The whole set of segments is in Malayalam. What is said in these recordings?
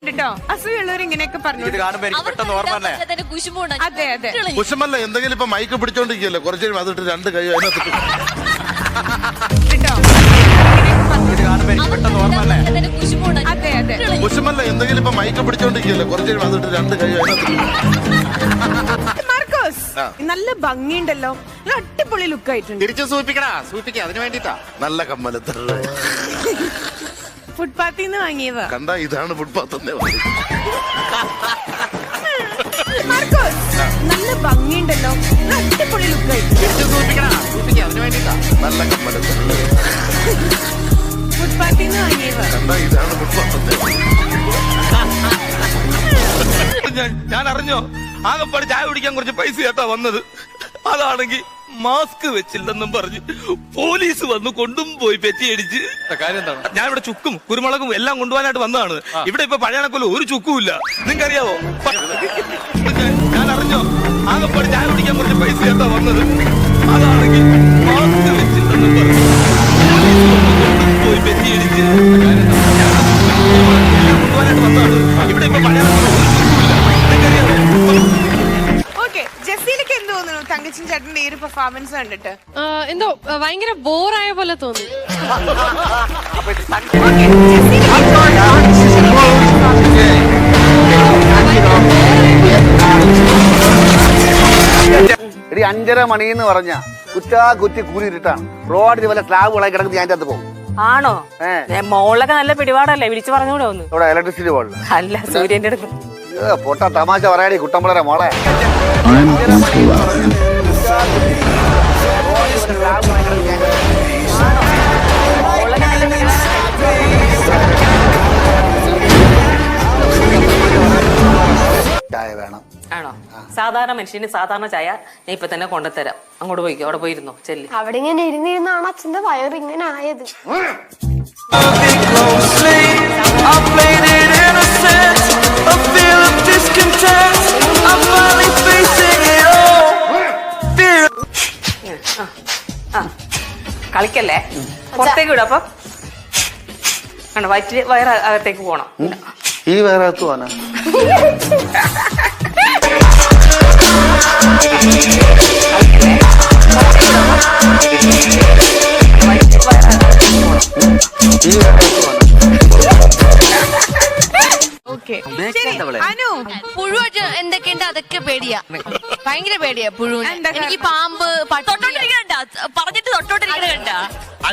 കേട്ടോ അസൂയുള്ളവർ ഇങ്ങനെയൊക്കെ പറഞ്ഞു. അതെ അതെ കുശമല്ല, എന്തെങ്കിലും ഇപ്പൊ മൈക്ക് പിടിച്ചോണ്ടിരിക്കല്ലേ, കുറച്ച് കഴിയുമ്പോൾ അതിട്ട് രണ്ട് കൈ അതിനകത്ത് കേട്ടോ. അതെ അതെ കുശമല്ല, എന്തെങ്കിലും ഇപ്പൊ മൈക്ക് പിടിച്ചോണ്ടിരിക്കല്ലേ, കുറച്ച് കഴിയുമ്പോൾ അതിട്ട് രണ്ട് കൈ അതിനകത്ത്. മാർക്കോസ് നല്ല ഭംഗിയുണ്ടല്ലോ, നല്ല അടിപൊളി ലുക്ക് ആയിട്ടുണ്ട്. തിരിച്ചു സൂചിപ്പിക്ക അതിന് വേണ്ടിട്ടാ. നല്ല കമ്മലത്ത് ഫുട്പാത്തിൽ നിന്ന് വാങ്ങിയതാ. കണ്ട ഇതാണ് ഫുട്പാത്ത്. മാർക്കോസ് നല്ല ഭംഗിയുണ്ടല്ലോ, നല്ല അടിപൊളി ലുക്ക് ആയിട്ടുണ്ട്. തിരിച്ചു സൂചിപ്പിക്ക അതിന് വേണ്ടിട്ടാ. നല്ല കമ്മലത്ത് ഫുട്പാത്തിൽ നിന്ന് വാങ്ങിയതാ. കണ്ട ഇതാണ് ഫുട്പാത്ത്. ഞാൻ അറിഞ്ഞോ, ആകപ്പാട് ചായ കുടിക്കാൻ കുറച്ച് പൈസ കേട്ടാ വന്നത്. അതാണെങ്കിൽ മാസ്ക് വെച്ചില്ലെന്നും പറഞ്ഞ് പോലീസ് വന്ന് കൊണ്ടും പോയി പെറ്റിയടിച്ച്. കാര്യം എന്താണ്? ഞാൻ ഇവിടെ ചുക്കും കുരുമുളകും എല്ലാം കൊണ്ടുപോകാനായിട്ട് വന്നതാണ്. ഇവിടെ ഇപ്പൊ പഴയണക്കൊല്ലോ ഒരു ചുക്കും ഇല്ല. നിങ്ങൾക്കറിയാവോ? ഞാൻ അറിഞ്ഞോ, ആകപ്പാട് ചായ കുടിക്കാൻ കുറച്ച് പൈസ കേട്ടാ വന്നത്. അതാണെങ്കിൽ മാസ്ക് വെച്ചില്ലെന്നും പറഞ്ഞ് കൊണ്ടും പോയി പെറ്റിയടിച്ച്. എല്ലാം കൊണ്ടുപോകാനായിട്ട് വന്നതാണ്. ഇവിടെ ഇപ്പൊ പഴയണക്കൊല്ലോ ഒരു ചുക്കും ഇല്ല. നിങ്ങൾക്കറിയാവോ? ജസീലക്ക് എന്ത് തോന്നുന്നു തങ്കച്ചൻ ചേട്ടന്റെ ഈ ഒരു പെർഫോമൻസ് കണ്ടിട്ട്? എന്തോ ഭയങ്കര ബോറായ പോലെ തോന്നി. എടി 5:30 മണിന്ന് പറഞ്ഞ കുറ്റി കൂരിട്ടാണ് റോഡിൽ വല്ല സ്ലാബുകളായി കിടക്കുന്നത് ഞാൻ അകത്ത് പോകും. ആണോ? മോളൊക്കെ നല്ല പിടിപാടല്ലേ, വിളിച്ചു പറഞ്ഞൂടെ ഒന്ന്? ഇവിടെ ഇലക്ട്രിസിറ്റി ബോർഡിൽ അല്ല, സൂര്യന്റെ അടുത്ത്. പൊട്ട തമാശ പറയാടി കുട്ടമ്പളരെ മോളെ. ചായ വേണം. ആണോ? സാധാരണ മനുഷ്യന് സാധാരണ ചായ ഞാൻ ഇപ്പൊ തന്നെ കൊണ്ടുതരാം. അങ്ങോട്ട് പോയിക്കോ, അവിടെ പോയിരുന്നോ ചെല്ലി. അവിടെ ഇങ്ങനെ ഇരുന്നിരുന്നാണ് അച്ഛന്റെ വയറ് ഇങ്ങനെ ആയത്. കളിക്കല്ലേ, പുറത്തേക്ക് വിടും. അപ്പം ആണ് വയറ് അകത്തേക്ക് പോണം. ഈ വേറെ പോവാനാ? പുഴുവായിട്ട് എന്തൊക്കെയുണ്ട് അതൊക്കെ പേടിയാ, ഭയങ്കര പേടിയാ പുഴു. എനിക്ക് പാമ്പ് പറഞ്ഞിട്ട് തൊട്ടോട്ടിരിക്കണ്ട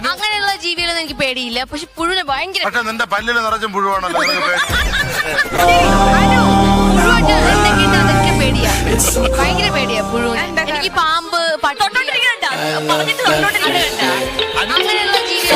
അങ്ങനെയുള്ള ജീവികളൊന്നും എനിക്ക് പേടിയില്ല. പക്ഷെ പുഴുവിനെ ഭയങ്കര. പക്ഷെ നിന്റെ പല്ലില് നിറച്ചും പുഴുവാണല്ലോ. പുഴുവായിട്ട് എന്തൊക്കെയുണ്ട് അതൊക്കെ പേടിയാ, ഭയങ്കര പേടിയാ പുഴുവിനെ. എനിക്ക് പാമ്പ് തൊട്ടോട്ടിരിക്കണ്ട പറഞ്ഞിട്ട് തൊട്ടോട്ടിരിക്കണ്ട അങ്ങനെയുള്ള ജീവികൾ.